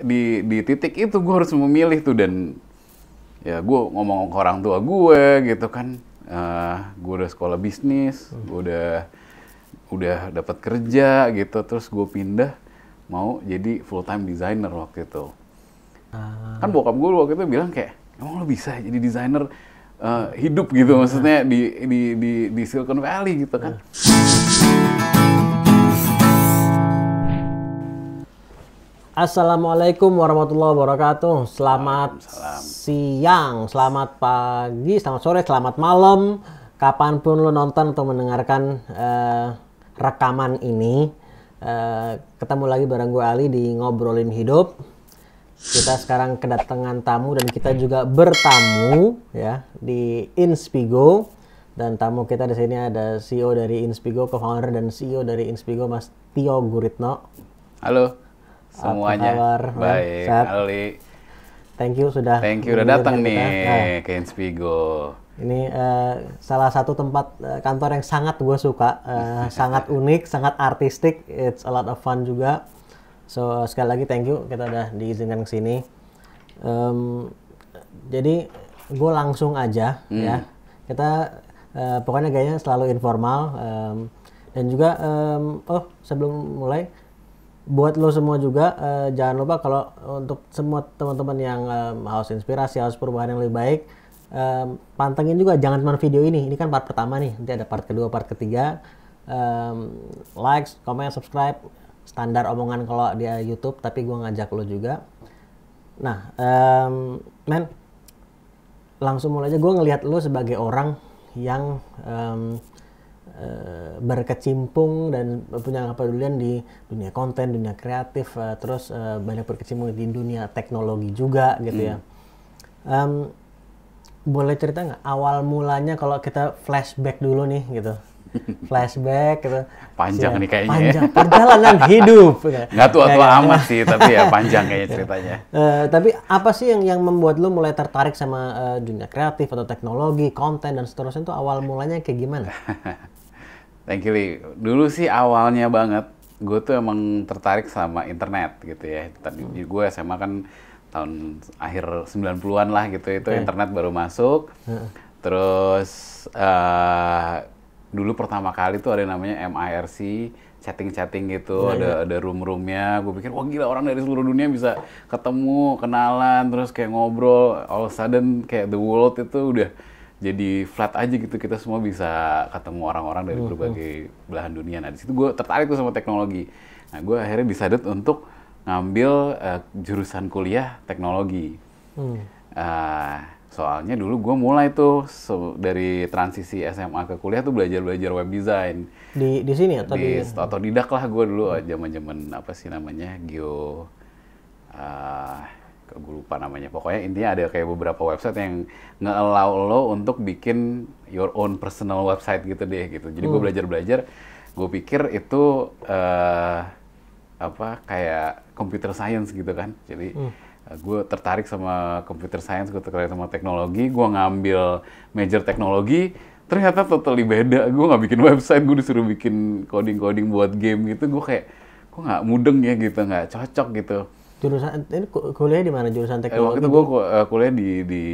di titik itu gue harus memilih tuh, dan ya gue ngomong ke orang tua gue gitu kan, gue udah sekolah bisnis, gue udah dapat kerja gitu, terus gue pindah mau jadi full time designer waktu itu. Kan bokap gue waktu itu bilang kayak, emang lo bisa jadi desainer hidup gitu, maksudnya di Silicon Valley gitu kan. Assalamualaikum warahmatullahi wabarakatuh. Selamat siang, selamat pagi, selamat sore, selamat malam. Kapanpun lo nonton atau mendengarkan rekaman ini, ketemu lagi bareng gue Ali di Ngobrolin Hidup. Kita sekarang kedatangan tamu dan kita juga bertamu ya di Inspigo. Dan tamu kita di sini ada CEO dari Inspigo, co-founder dan CEO dari Inspigo, Mas Tio Guritno. Halo semuanya. Baik, Ali. Thank you udah datang nih ke Inspigo. Ini salah satu tempat kantor yang sangat gue suka, sangat unik, sangat artistik. It's a lot of fun juga. So sekali lagi thank you, kita udah diizinkan ke sini. Jadi gue langsung aja ya. Kita pokoknya gayanya selalu informal. Dan juga sebelum mulai, buat lo semua juga jangan lupa kalau untuk semua teman-teman yang haus inspirasi, haus perubahan yang lebih baik, pantengin juga, jangan cuma video ini kan part pertama nih, nanti ada part kedua, part ketiga. Like, comment, subscribe, standar omongan kalau di YouTube, tapi gue ngajak lo juga. Nah, men, langsung mulai aja. Gue ngelihat lo sebagai orang yang berkecimpung dan punya kepedulian di dunia konten, dunia kreatif, terus banyak berkecimpung di dunia teknologi juga gitu ya. Boleh cerita nggak awal mulanya, kalau kita flashback dulu nih gitu? Flashback gitu. Panjang nih kayaknya. Panjang, perjalanan hidup. Nggak tua-tua amat sih, tapi ya panjang kayaknya ceritanya. Tapi apa sih yang membuat lo mulai tertarik sama dunia kreatif atau teknologi, konten dan seterusnya, itu awal mulanya kayak gimana? Thank you, Li. Dulu sih awalnya banget, gue tuh emang tertarik sama internet gitu ya. Tadi gue SMA kan tahun akhir 90-an lah gitu, itu internet baru masuk. Terus dulu pertama kali tuh ada namanya MIRC, chatting-chatting gitu, ada room-roomnya. Gue pikir, wah gila, orang dari seluruh dunia bisa ketemu, kenalan, terus kayak ngobrol. All of a sudden kayak the world itu udah jadi flat aja gitu, kita semua bisa ketemu orang-orang dari berbagai belahan dunia. Nah, di situ gue tertarik tuh sama teknologi. Nah, gue akhirnya decided untuk ngambil jurusan kuliah teknologi. Soalnya dulu gue mulai tuh dari transisi SMA ke kuliah tuh belajar web design. Di sini atau di otodidak lah gue dulu, zaman-zaman apa sih namanya, gue lupa namanya. Pokoknya intinya ada kayak beberapa website yang nge-allow lo untuk bikin your own personal website gitu deh gitu. Jadi gue belajar, gue pikir itu kayak computer science gitu kan. Jadi gue tertarik sama computer science, gue tertarik sama teknologi, gue ngambil major teknologi, ternyata totally beda. Gue nggak bikin website, gue disuruh bikin coding buat game gitu. Gue kayak, gue nggak mudeng ya gitu, nggak cocok gitu. Jurusan ini kuliah di mana, jurusan teknologi? Waktu itu gue kuliah di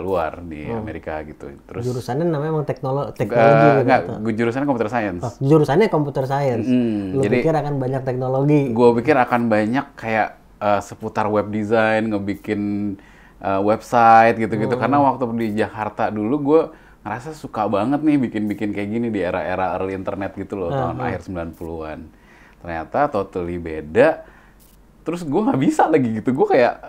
luar, di Amerika gitu. Terus jurusannya namanya emang teknologi enggak, jurusannya computer science. Jurusannya computer science. Lu pikir akan banyak teknologi? Gue pikir akan banyak kayak seputar web design, ngebikin website gitu-gitu. Karena waktu di Jakarta dulu gue ngerasa suka banget nih bikin kayak gini di era-era early internet gitu loh, tahun akhir 90-an. Ternyata totally beda. Terus gue nggak bisa lagi gitu, gue kayak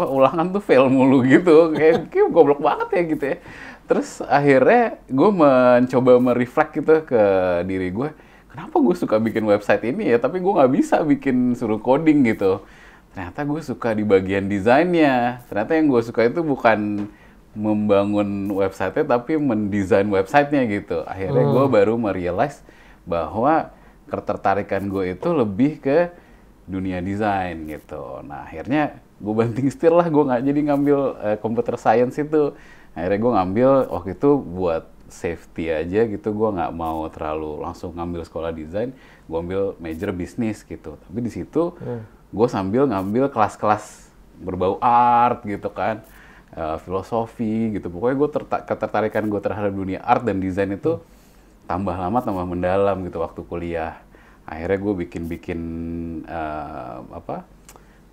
ulangan tuh fail mulu gitu, kayak goblok banget ya gitu ya. Terus akhirnya gue mencoba mereflect gitu ke diri gue, kenapa gue suka bikin website ini ya, tapi gue nggak bisa bikin suruh coding gitu. Ternyata gue suka di bagian desainnya. Ternyata yang gue suka itu bukan membangun website-nya, tapi mendesain website-nya gitu. Akhirnya gue baru merealize bahwa ketertarikan gue itu lebih ke dunia desain gitu. Nah, akhirnya gue banting setir lah, gue nggak jadi ngambil computer science itu. Akhirnya gue ngambil waktu itu buat safety aja gitu, gue nggak mau terlalu langsung ngambil sekolah desain, gue ambil major bisnis gitu. Tapi di situ gue sambil ngambil kelas-kelas berbau art gitu kan, filosofi gitu. Pokoknya gue ketertarikan gue terhadap dunia art dan desain itu tambah lama tambah mendalam gitu waktu kuliah. Akhirnya gue bikin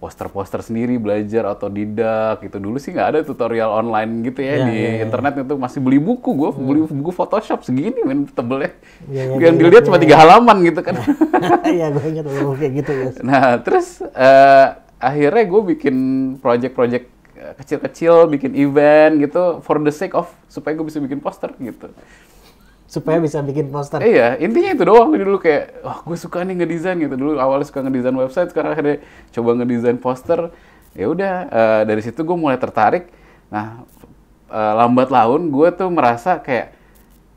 poster-poster sendiri, belajar otodidak gitu. Dulu sih nggak ada tutorial online gitu ya di internet, itu masih beli buku. Gue beli buku Photoshop segini men tebelnya. Yang dilihat cuma 3 halaman gitu kan. Iya, gue ingat dulu kayak gitu ya. Nah, terus akhirnya gue bikin project-project kecil-kecil, bikin event gitu for the sake of supaya gue bisa bikin poster gitu. Supaya bisa bikin poster. Iya, intinya itu doang. Dulu kayak, gue suka nih ngedesain gitu. Dulu awalnya suka ngedesain website, sekarang akhirnya coba ngedesain poster. Ya udah, dari situ gue mulai tertarik. Nah, lambat laun gue tuh merasa kayak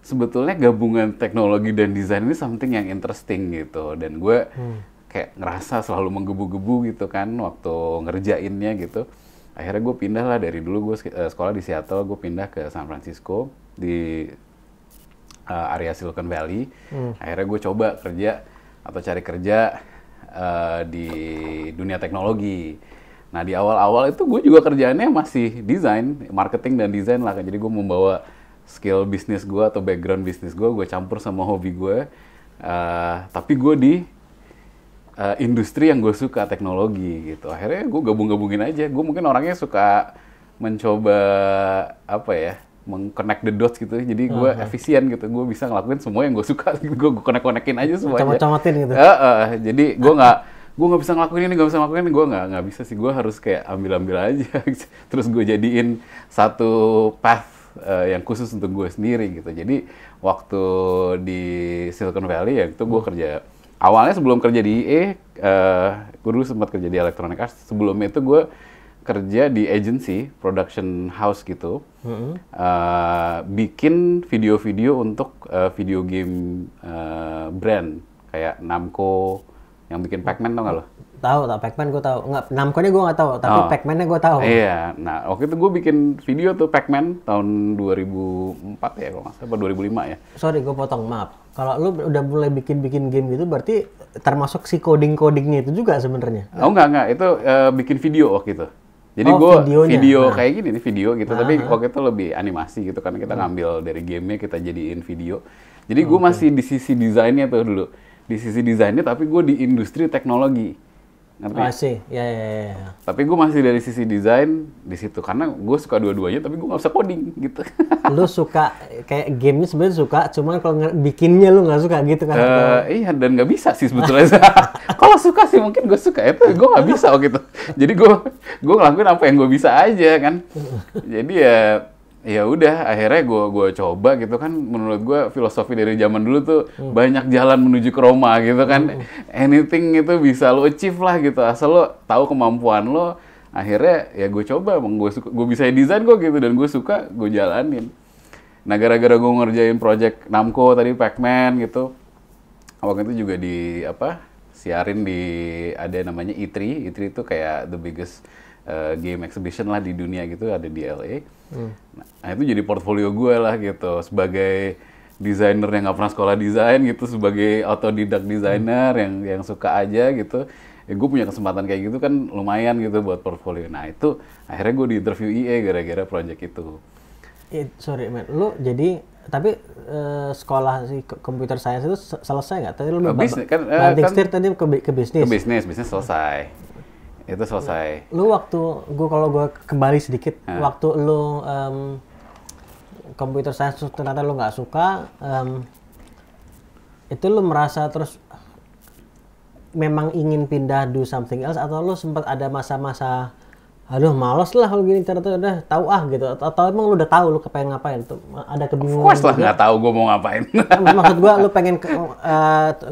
sebetulnya gabungan teknologi dan desain ini something yang interesting gitu. Dan gue kayak ngerasa selalu menggebu-gebu gitu kan waktu ngerjainnya gitu. Akhirnya gue pindah lah, dari dulu gue sekolah di Seattle, gue pindah ke San Francisco di area Silicon Valley. Akhirnya gue coba kerja atau cari kerja di dunia teknologi. Nah, di awal-awal itu gue juga kerjaannya masih desain, marketing dan desain lah. Jadi gue membawa skill bisnis gue atau background bisnis gue campur sama hobi gue. Tapi gue di industri yang gue suka, teknologi gitu. Akhirnya gue gabung-gabungin aja. Gue mungkin orangnya suka mencoba meng-connect the dots gitu, jadi gue efisien gitu, gue bisa ngelakuin semua yang gue suka, gue connect-connectin aja semuanya. Comotin gitu. Jadi gue nggak bisa ngelakuin ini, gue nggak bisa sih, gue harus kayak ambil aja, terus gue jadiin satu path yang khusus untuk gue sendiri gitu. Jadi waktu di Silicon Valley ya itu gue kerja, awalnya sebelum kerja di IE, gue dulu sempat kerja di Electronic Arts. Sebelumnya itu gue kerja di agency, production house gitu, bikin video-video untuk video game brand kayak Namco yang bikin Pac-Man, tau nggak lo? Tahu, Pac-Man gue tahu. Nggak, Namco-nya gue nggak tahu, tapi Pac-Man-nya gue tahu. Iya, nah waktu itu gue bikin video tuh Pac-Man tahun 2004 ya kalau nggak salah, 2005 ya. Sorry, gue potong, maaf. Kalau lu udah mulai bikin game gitu, berarti termasuk si codingnya itu juga sebenarnya? Oh enggak, itu bikin video waktu itu. Jadi gue video kayak gini nih, video gitu, tapi waktu itu lebih animasi gitu, karena kita ngambil dari gamenya kita jadiin video. Jadi gue masih di sisi desainnya tuh dulu, di sisi desainnya, tapi gue di industri teknologi, ngerti? Masih, ya. Tapi gue masih dari sisi desain di situ, karena gue suka dua-duanya, tapi gue nggak bisa coding gitu. Lu suka kayak gamenya sebenarnya suka, cuman kalau bikinnya lu nggak suka gitu kan? Iya, dan nggak bisa sih sebetulnya. Kalau suka sih mungkin gue suka, itu gue nggak bisa gitu. Jadi gue ngelakuin apa yang gue bisa aja kan. Jadi ya udah, akhirnya gue coba gitu kan. Menurut gue filosofi dari zaman dulu tuh banyak jalan menuju ke Roma gitu kan. Anything itu bisa lo achieve lah gitu, asal lo tahu kemampuan lo. Akhirnya ya gue coba, emang gue bisa desain kok gitu, dan gue suka, gue jalanin. Nah, gara-gara gue ngerjain project Namco tadi, Pac-Man gitu, waktu itu juga siarin di, ada namanya E3 itu kayak the biggest game exhibition lah di dunia gitu, ada di LA. Nah, itu jadi portfolio gue lah gitu, sebagai desainer yang nggak pernah sekolah desain gitu, sebagai autodidak desainer yang suka aja gitu. Ya gue punya kesempatan kayak gitu kan lumayan gitu buat portfolio. Nah, itu akhirnya gue di interview IE gara-gara project itu. Sorry, man. Lu jadi, tapi sekolah si computer science itu selesai nggak? Tadi lu bisnis kan, setir tadi ke bisnis. Ke bisnis selesai. Itu selesai. Lu waktu kalau gue kembali sedikit, waktu lu computer science ternyata lu nggak suka, itu lu merasa terus memang ingin pindah do something else, atau lu sempat ada masa-masa aduh males lah kalau gini, ternyata udah tahu gitu, atau emang lu udah tahu lu pengen ngapain tuh, ada kebingungan? Of course lah nggak tahu gue mau ngapain. Maksud gue lu pengen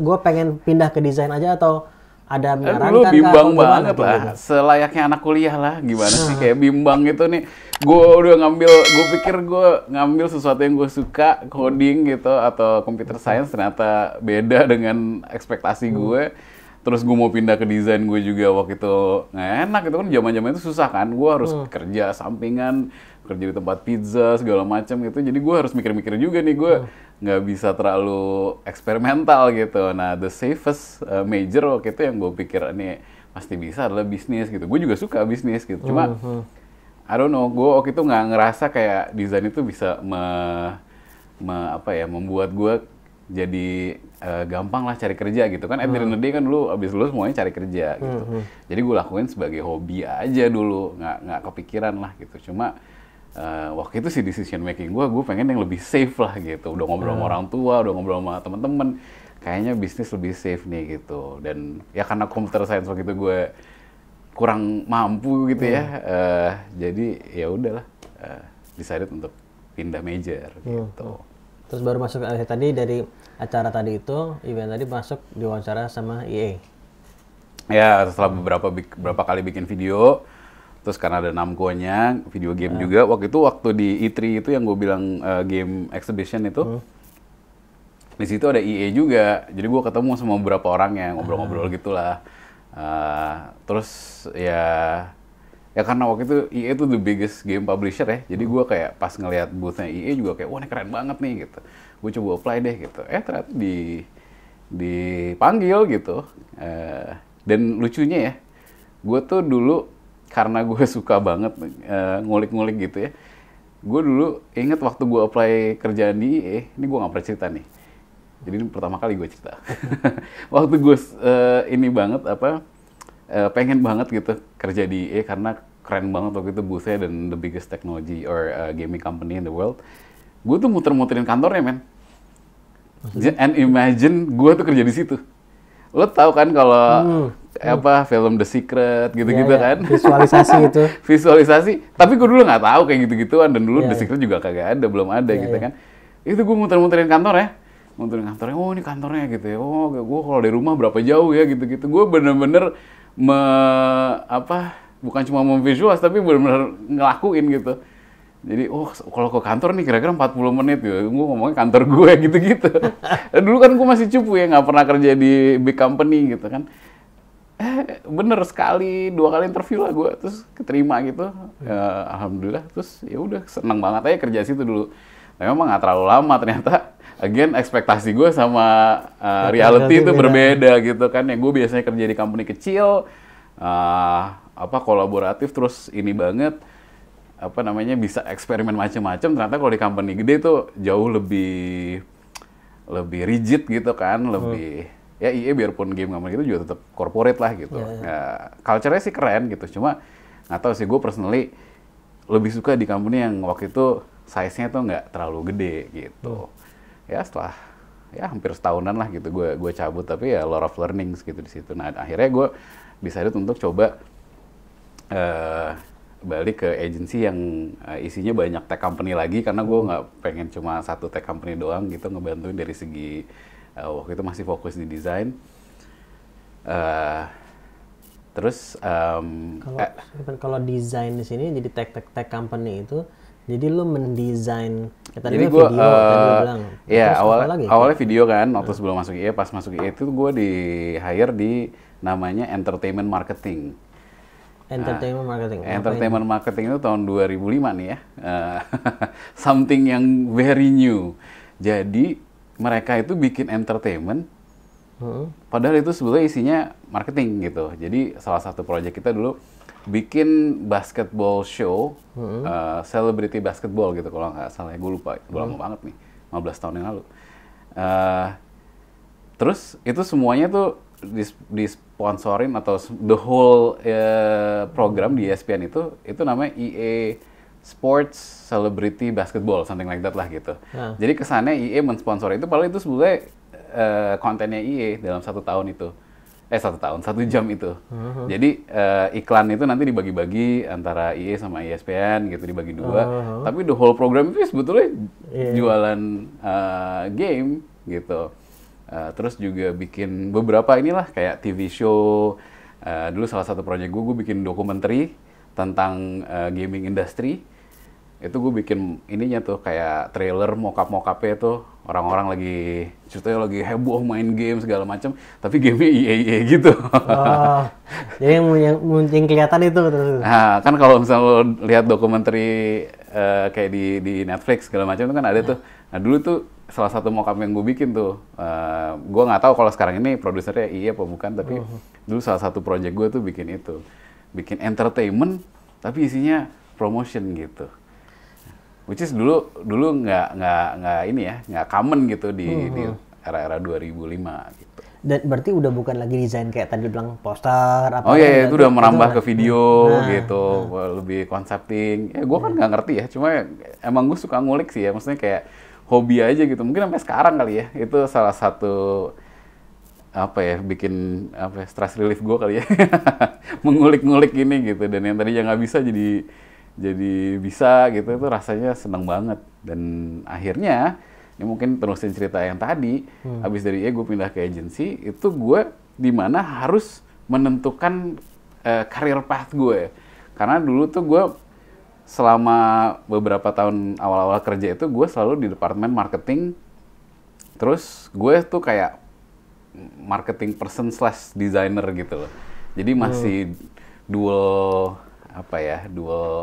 gue pengen pindah ke desain aja, atau ada menyarankan? Lu bimbang banget lah, gitu? Selayaknya anak kuliah lah, gimana sih kayak bimbang gitu nih. Gue pikir gue ngambil sesuatu yang gue suka, coding gitu atau computer science, ternyata beda dengan ekspektasi gue. Terus gue mau pindah ke desain, gue juga waktu itu nggak enak, itu kan zaman itu susah kan, gue harus kerja sampingan, kerja di tempat pizza segala macam gitu, jadi gue harus mikir-mikir juga nih, gue nggak bisa terlalu eksperimental gitu. Nah, the safest major waktu itu yang gue pikir, ini pasti bisa adalah bisnis gitu. Gue juga suka bisnis gitu. Cuma I don't know, gue waktu itu nggak ngerasa kayak desain itu bisa membuat gue jadi gampang lah cari kerja gitu kan. At the end of the day kan dulu abis lulus semuanya cari kerja gitu. Jadi gue lakuin sebagai hobi aja dulu, nggak kepikiran lah gitu. Cuma waktu itu sih decision making gue pengen yang lebih safe lah gitu. Udah ngobrol sama orang tua, udah ngobrol sama temen-temen, kayaknya bisnis lebih safe nih gitu. Dan ya karena computer science waktu itu gue kurang mampu gitu ya, jadi ya udahlah, decided untuk pindah major gitu. Terus baru masuk tadi dari acara tadi itu, event tadi masuk diwawancara sama EA. Ya setelah beberapa kali bikin video, terus karena ada Namco-nya, video game juga. Waktu di E3 itu yang gue bilang game exhibition itu, di situ ada EA juga. Jadi gue ketemu sama beberapa orang yang ngobrol-ngobrol gitulah. Terus ya karena waktu itu EA itu the biggest game publisher ya, jadi gue kayak pas ngelihat booth-nya EA juga kayak wah ini keren banget nih gitu, gue coba apply deh gitu, ternyata dipanggil gitu. Dan lucunya ya, gue tuh dulu karena gue suka banget ngulik-ngulik gitu ya, gue dulu inget waktu gue apply kerjaan di EA, ini gue nggak pernah cerita nih, jadi ini pertama kali gue cerita. Waktu gue pengen banget gitu kerja di EA karena keren banget waktu itu booth-nya dan the biggest technology or gaming company in the world. Gue tuh muter-muterin kantornya, men. And imagine gue tuh kerja di situ. Lo tau kan kalau film The Secret gitu-gitu kan? Visualisasi itu. Visualisasi. Tapi gue dulu nggak tahu kayak gitu-gituan, dan dulu The Secret juga kagak ada, belum ada gitu kan. Itu gue muter-muterin kantornya. Oh ini kantornya gitu ya. Oh gue kalau dari rumah berapa jauh ya gitu-gitu. Gue bener-bener bukan cuma memvisual tapi benar-benar ngelakuin gitu. Jadi kalau ke kantor nih kira-kira 40 menit gitu. Gue ngomongnya kantor gue gitu-gitu. Dulu kan gue masih cupu ya, nggak pernah kerja di big company gitu kan. Bener sekali 2 kali interview lah gue, terus keterima gitu. Alhamdulillah, terus ya udah seneng banget aja kerja situ dulu. Tapi memang nggak terlalu lama ternyata. Again, ekspektasi gue sama reality itu berbeda gitu kan. Yang gue biasanya kerja di company kecil, kolaboratif, terus ini banget, bisa eksperimen macam-macam. Ternyata kalau di company gede itu jauh lebih rigid gitu kan, lebih ya EA biarpun game company itu juga tetap corporate lah gitu. Culture-nya sih keren gitu, cuma nggak tahu sih, gue personally lebih suka di company yang waktu itu size-nya tuh nggak terlalu gede gitu. Ya setelah hampir setahunan lah gitu gue cabut, tapi ya a lot of learnings gitu di situ. Nah akhirnya gue decided untuk coba balik ke agency yang isinya banyak tech company lagi, karena gue nggak pengen cuma satu tech company doang gitu ngebantuin dari segi waktu itu masih fokus di desain. Terus kalau desain di sini jadi tech company itu, jadi lu mendesain, jadi gue awalnya video kan waktu sebelum masuk IE. Pas masuk IE itu gue di hire di namanya entertainment marketing. Entertainment marketing itu tahun 2005 nih ya. Something yang very new. Jadi mereka itu bikin entertainment, padahal itu sebetulnya isinya marketing gitu. Jadi salah satu proyek kita dulu bikin basketball show, celebrity basketball gitu kalau nggak salah, gue lupa, udah lama banget nih, 15 tahun yang lalu. Terus itu semuanya tuh disponsorin atau the whole program di ESPN itu namanya EA Sports Celebrity Basketball, something like that lah gitu. Jadi kesannya EA mensponsori itu, padahal itu sebetulnya kontennya EA dalam 1 tahun itu. 1 jam itu. Jadi iklan itu nanti dibagi-bagi antara EA sama ESPN gitu, dibagi 2. Tapi the whole program itu sebetulnya jualan game gitu. Terus juga bikin beberapa inilah kayak TV show. Dulu salah satu proyek gue bikin dokumenter tentang gaming industry. Itu gue bikin ininya tuh kayak trailer mocap-mocapnya tuh, orang-orang lagi ceritanya lagi heboh main game segala macam, tapi gamenya EA gitu. Jadi yang kelihatan itu terus. Nah, kan kalau misalnya lo lihat dokumenter kayak di Netflix segala macam itu kan ada tuh. Nah dulu tuh salah satu mock-up yang gue bikin tuh, gue nggak tahu kalau sekarang ini produsernya iya apa bukan, tapi dulu salah satu project gue tuh bikin itu, bikin entertainment tapi isinya promotion gitu, which is dulu nggak ini ya, nggak common gitu di era-era 2005 gitu. Dan berarti udah bukan lagi desain kayak tadi bilang poster apa. Oh iya, itu udah merambah ke video gitu, lebih concepting. Ya gue kan nggak ngerti ya, cuma emang gue suka ngulik sih ya, maksudnya kayak hobi aja gitu. Mungkin sampai sekarang kali ya, itu salah satu apa ya, bikin apa ya, stress relief gue kali ya, mengulik-ngulik ini gitu. Dan yang tadinya nggak bisa jadi bisa gitu, itu rasanya seneng banget. Dan akhirnya ini mungkin terusin cerita yang tadi, habis dari gue pindah ke agency, itu gue dimana harus menentukan career path gue. Karena dulu tuh gue selama beberapa tahun awal-awal kerja itu gue selalu di departemen marketing, terus gue tuh kayak marketing person / designer gitu loh. Jadi masih dual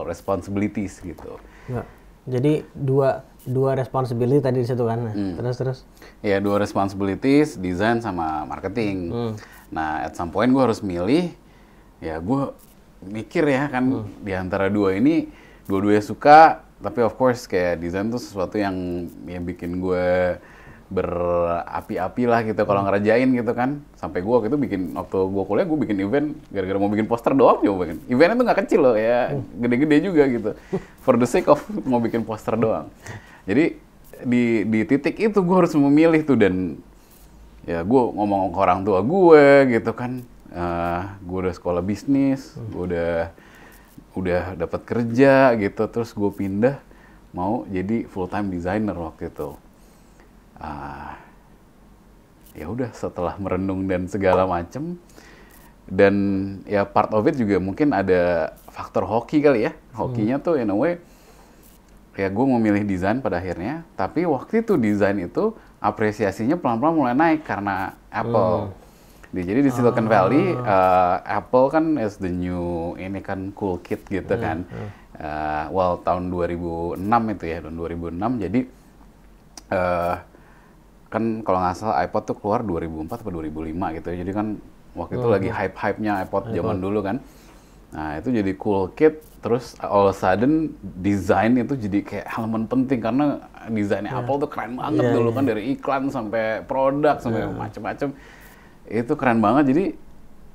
responsibilities gitu. Ya. Jadi dua responsibility tadi di situ kan. Terus. Ya, dua responsibilities, desain sama marketing. Nah, at some point gue harus milih. Ya, gue mikir ya kan di antara dua ini, dua-duanya suka. Tapi of course kayak desain tuh sesuatu yang bikin gue berapi-api lah gitu kalau ngerjain gitu kan. Sampai gue waktu itu waktu gue kuliah gue bikin event gara-gara mau bikin poster doang coba bikin. Eventnya tuh nggak kecil loh ya, gede-gede juga gitu. For the sake of mau bikin poster doang. Jadi di titik itu gue harus memilih tuh, dan ya gue ngomong ke orang tua gue gitu kan. Gue udah sekolah bisnis, gue udah dapat kerja gitu, terus gue pindah mau jadi full time designer waktu itu. Ya udah, setelah merenung dan segala macem, dan ya part of it juga mungkin ada faktor hoki kali ya. Hokinya tuh in a way ya gue memilih desain pada akhirnya, tapi waktu itu desain itu apresiasinya pelan-pelan mulai naik karena Apple. Jadi di Silicon Valley, Apple kan is the new ini kan cool kid gitu kan. Well, tahun 2006 itu ya, tahun 2006. Jadi kan kalau nggak salah iPod tuh keluar 2004 atau 2005 gitu ya. Jadi kan waktu itu lagi hype-hype-nya iPod zaman dulu kan. Nah, itu jadi cool kid, terus all of a sudden desain itu jadi kayak elemen penting karena desainnya Apple tuh keren banget dulu kan, dari iklan sampai produk sampai macam-macam. Itu keren banget. Jadi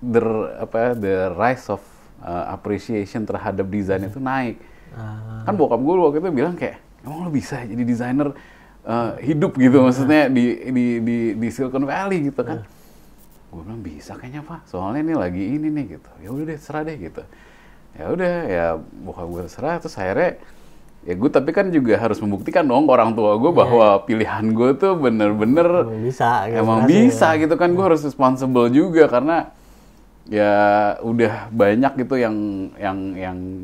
the rise of appreciation terhadap desain itu naik. Kan bokap gue waktu itu bilang kayak, emang lo bisa jadi desainer hidup gitu, maksudnya di Silicon Valley gitu kan. Gue bilang bisa kayaknya Pak, soalnya ini lagi ini nih gitu. Ya udah deh, serah deh gitu. Ya udah, ya bokap gue serah, terus akhirnya ya gue tapi kan juga harus membuktikan dong ke orang tua gue bahwa pilihan gue tuh bener-bener emang bisa gitu kan. Gue harus responsible juga karena ya udah banyak gitu yang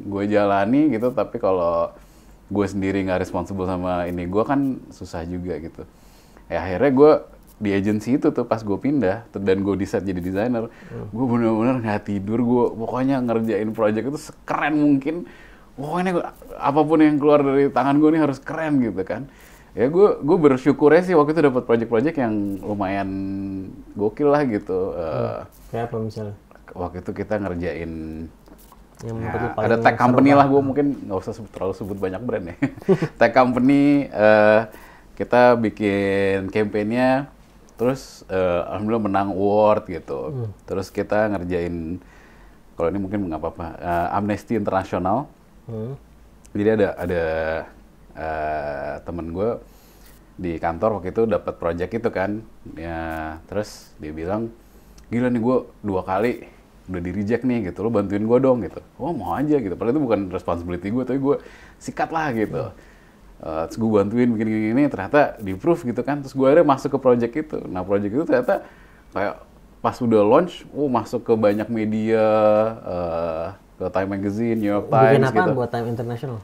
gue jalani gitu, tapi kalau gue sendiri nggak responsible sama ini gue kan susah juga gitu. Ya akhirnya gue di agency itu tuh pas gue pindah dan gue decide jadi desainer, gue bener-bener nggak tidur, gue pokoknya ngerjain project itu sekeren mungkin. Pokoknya apapun yang keluar dari tangan gue ini harus keren gitu kan. Ya gue bersyukurnya sih waktu itu dapat project-project yang lumayan gokil lah gitu. Kayak apa misalnya? Waktu itu kita ngerjain yang ada tech company lah, gue mungkin nggak usah terlalu sebut banyak brand ya. Tech company, kita bikin campaign-nya, terus alhamdulillah menang award gitu. Terus kita ngerjain, kalau ini mungkin nggak apa-apa, Amnesty International. Jadi ada temen gue di kantor waktu itu dapat project itu kan, ya terus dia bilang, gila nih gue 2 kali udah di reject nih gitu, lo bantuin gue dong gitu. Oh mau aja gitu, padahal itu bukan responsibility gue, tapi gue sikat lah gitu. Terus gue bantuin bikin gini, ternyata di approve gitu kan. Terus gue akhirnya masuk ke project itu. Nah project itu ternyata kayak pas udah launch, masuk ke banyak media, ke Time Magazine, New York Times bikin apa gitu. Buat Time International?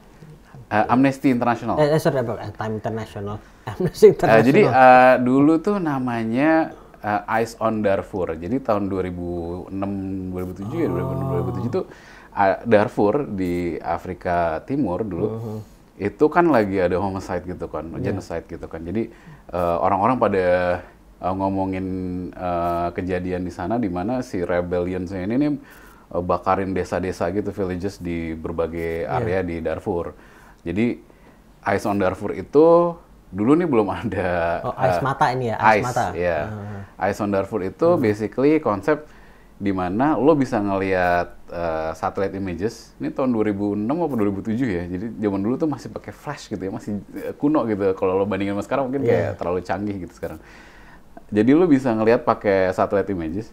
Amnesty International. Sorry, Time International. Amnesty International. Jadi dulu tuh namanya Eyes on Darfur. Jadi tahun 2006, 2007 ya, 2007 tuh Darfur di Afrika Timur dulu. itu kan lagi ada homicide gitu kan, genocide gitu kan. Jadi orang-orang pada ngomongin kejadian di sana di mana si rebellions ini nih bakarin desa-desa gitu, villages di berbagai area di Darfur. Jadi Eyes on Darfur itu dulu nih belum ada Eyes mata ini ya, Eyes mata. Ya. Eyes on Darfur itu basically konsep di mana lo bisa ngelihat satellite images. Ini tahun 2006 atau 2007 ya. Jadi zaman dulu tuh masih pakai flash gitu ya, masih kuno gitu. Kalau lo bandingin sama sekarang mungkin kayak terlalu canggih gitu sekarang. Jadi lo bisa ngelihat pakai satellite images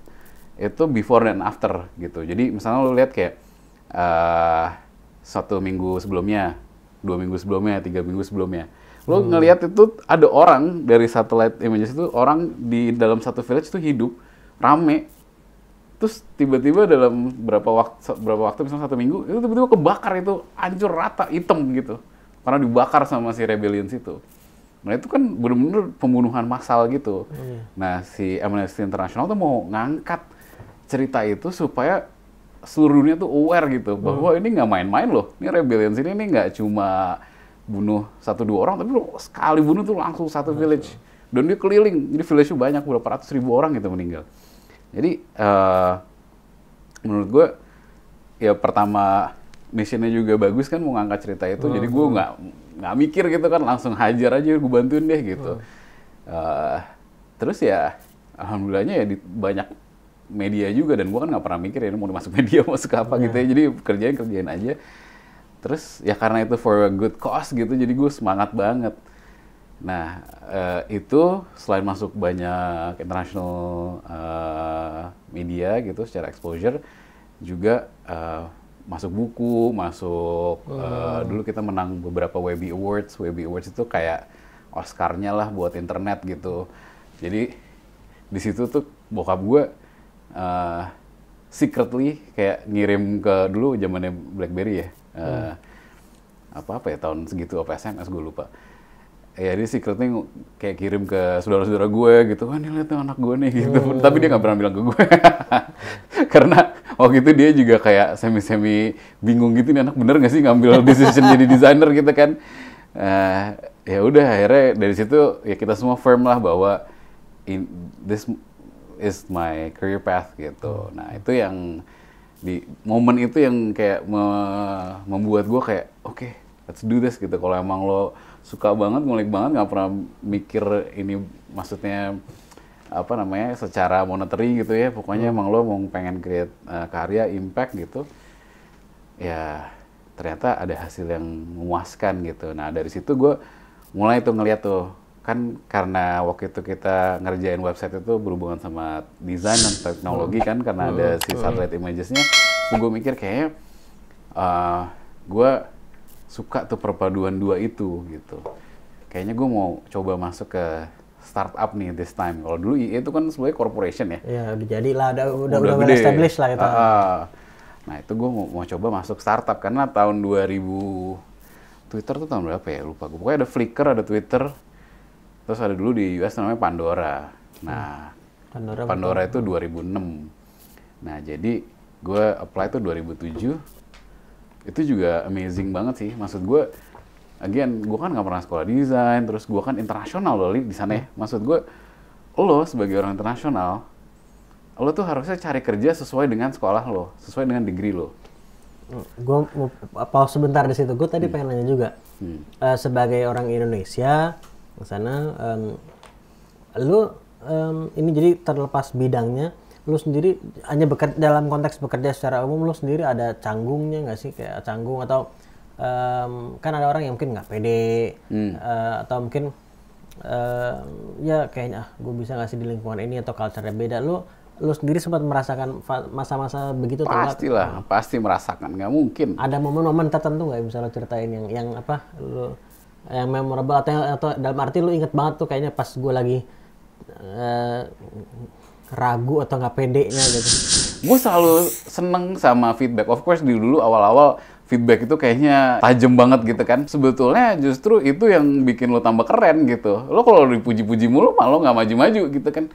itu before dan after gitu. Jadi misalnya lo lihat kayak 1 minggu sebelumnya, 2 minggu sebelumnya, 3 minggu sebelumnya. Lo ngelihat itu ada orang dari satellite images itu, orang di dalam satu village itu hidup, rame. Terus tiba-tiba dalam berapa waktu misalnya 1 minggu, itu tiba-tiba kebakar, itu hancur rata, hitam gitu. Karena dibakar sama si rebellions itu. Nah itu kan benar-benar pembunuhan massal gitu. Nah si Amnesty International tuh mau ngangkat cerita itu supaya seluruh dunia tuh aware gitu bahwa ini nggak main-main loh. Ini rebellions ini nggak cuma bunuh 1-2 orang, tapi lo sekali bunuh tuh langsung satu village. Dan dia keliling, jadi village itu banyak, berapa ratus ribu orang gitu meninggal. Jadi menurut gue ya pertama missionnya juga bagus kan, mau ngangkat cerita itu. Jadi gue nggak mikir gitu kan, langsung hajar aja, gue bantuin deh gitu. Terus ya alhamdulillahnya ya banyak media juga, dan gue kan nggak pernah mikir ya mau masuk media masuk apa gitu ya. Jadi kerjain aja. Terus ya karena itu for a good cause gitu, jadi gue semangat banget. Nah itu selain masuk banyak international media gitu secara exposure, juga masuk buku, dulu kita menang beberapa Webby Awards. Webby Awards itu kayak Oscar-nya lah buat internet gitu. Jadi di situ tuh bokap gue secretly kayak ngirim ke, dulu zamannya BlackBerry ya, apa ya tahun segitu, apa SMS gue lupa. Ya dia secretly kayak kirim ke saudara-saudara gue gitu, nih lihat anak gue nih gitu. Tapi dia nggak pernah bilang ke gue karena waktu itu dia juga kayak semi bingung gitu, nih anak bener nggak sih ngambil decision jadi designer gitu kan. Ya udah akhirnya dari situ ya kita semua firm lah bahwa this is my career path gitu. Nah itu yang di momen itu yang kayak membuat gue kayak oke, let's do this gitu. Kalau emang lo suka banget, ngulik banget, nggak pernah mikir ini maksudnya apa namanya secara monetary gitu ya, pokoknya emang lo mau pengen create karya, impact gitu, ya ternyata ada hasil yang memuaskan gitu. Nah dari situ gue mulai tuh ngeliat tuh, kan karena waktu itu kita ngerjain website itu berhubungan sama desain dan teknologi kan, karena ada si satellite images-nya. Terus gue mikir kayaknya gue suka tuh perpaduan dua itu gitu. Kayaknya gue mau coba masuk ke startup nih this time. Kalau dulu EA itu kan sebagai corporation ya. Ya udah jadilah, udah well established lah itu. Nah itu gue mau coba masuk startup karena tahun 2000, Twitter tuh tahun berapa ya lupa gue. Pokoknya ada Flickr, ada Twitter. Terus ada dulu di US namanya Pandora. Nah, Pandora itu 2006. Nah, jadi gue apply itu 2007. Itu juga amazing banget sih. Maksud gue, again, gue kan nggak pernah sekolah desain. Terus gue kan internasional loh di sana ya. Maksud gue, lo sebagai orang internasional, lo tuh harusnya cari kerja sesuai dengan sekolah lo, sesuai dengan degree lo. Gue mau pause sebentar di situ. Gue tadi pengen nanya juga, sebagai orang Indonesia ke sana, lu ini jadi terlepas bidangnya, lu sendiri hanya bekerja dalam konteks bekerja secara umum, lu sendiri ada canggungnya nggak sih, kayak canggung atau kan ada orang yang mungkin nggak pede atau mungkin ya kayaknya gue bisa nggak sih di lingkungan ini atau culture-nya beda. Lu sendiri sempat merasakan masa-masa begitu? Pastilah, pasti merasakan, nggak mungkin. Ada momen-momen tertentu nggak yang bisa lo ceritain yang apa lu yang memorable atau dalam arti lu inget banget tuh kayaknya pas gue lagi ragu atau nggak pedenya gitu? Gue selalu seneng sama feedback. Of course dulu awal-awal feedback itu kayaknya tajam banget gitu kan. Sebetulnya justru itu yang bikin lo tambah keren gitu. Lo kalau dipuji-puji mulu malah lo nggak maju-maju gitu kan.